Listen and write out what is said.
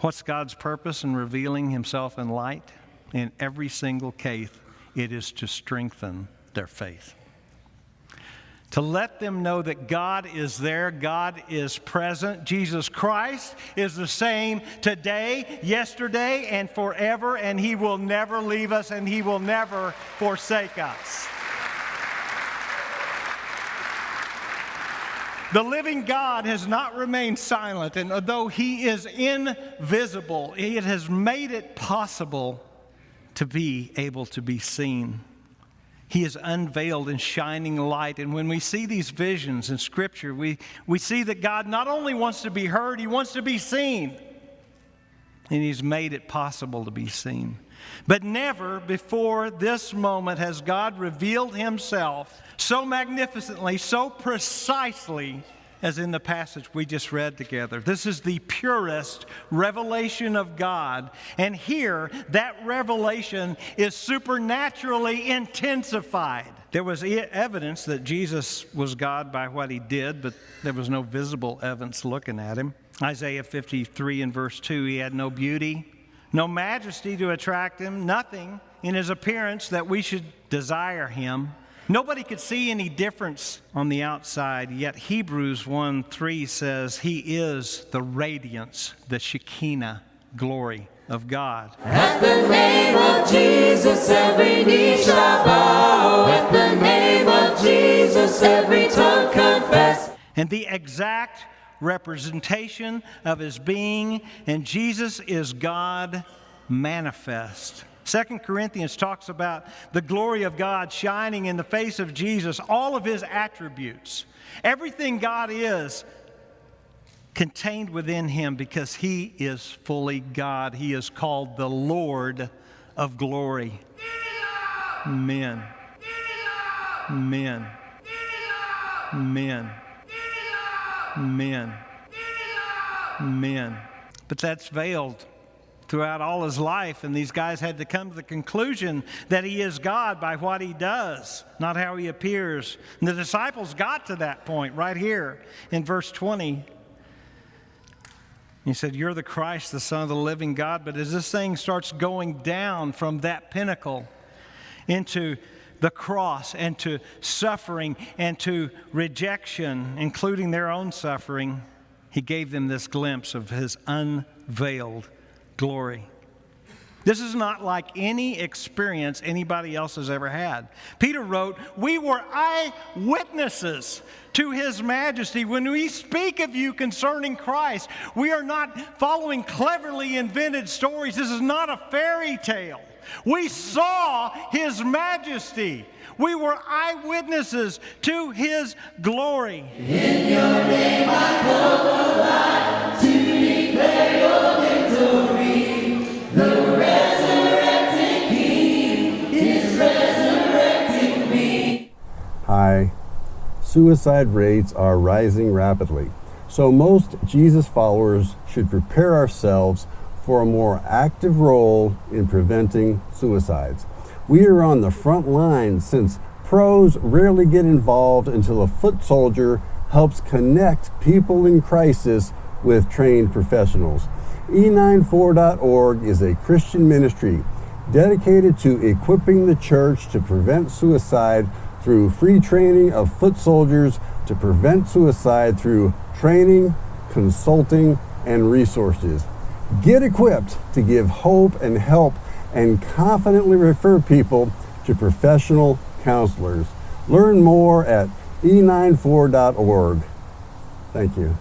What's God's purpose in revealing himself in light? In every single case, it is to strengthen their faith. To let them know that God is there, God is present. Jesus Christ is the same today, yesterday, and forever, and he will never leave us and he will never forsake us. The living God has not remained silent, and although he is invisible, it has made it possible to be able to be seen. He is unveiled in shining light, and when we see these visions in Scripture, we see that God not only wants to be heard, he wants to be seen, and he's made it possible to be seen. But never before this moment has God revealed himself so magnificently, so precisely as in the passage we just read together. This is the purest revelation of God. And here, that revelation is supernaturally intensified. There was evidence that Jesus was God by what he did, but there was no visible evidence looking at him. Isaiah 53 and verse 2, he had no beauty, no majesty to attract him, nothing in his appearance that we should desire him. Nobody could see any difference on the outside, yet Hebrews 1:3 says he is the radiance, the Shekinah glory of God. At the name of Jesus, every knee shall bow. At the name of Jesus, every tongue confess. And the exact representation of his being, and Jesus is God manifest. 2 Corinthians talks about the glory of God shining in the face of Jesus, all of his attributes. Everything God is contained within him because he is fully God. He is called the Lord of glory. Amen. Amen. Amen. Amen. Amen. But that's veiled throughout all his life, and these guys had to come to the conclusion that he is God by what he does, not how he appears. And the disciples got to that point right here in verse 20. He said, "You're the Christ, the Son of the living God." But as this thing starts going down from that pinnacle into the cross and to suffering and to rejection, including their own suffering, he gave them this glimpse of his unveiled glory. This is not like any experience anybody else has ever had. Peter wrote, "We were eyewitnesses to his majesty. When we speak of you concerning Christ, we are not following cleverly invented stories. This is not a fairy tale. We saw his majesty. We were eyewitnesses to his glory." In your name I come alive to declare your victory. The resurrected King is resurrecting me. Hi. Suicide rates are rising rapidly, so most Jesus followers should prepare ourselves for a more active role in preventing suicides. We are on the front line since pros rarely get involved until a foot soldier helps connect people in crisis with trained professionals. E94.org is a Christian ministry dedicated to equipping the church to prevent suicide through free training of foot soldiers to prevent suicide through training, consulting, and resources. Get equipped to give hope and help and confidently refer people to professional counselors. Learn more at E94.org. Thank you.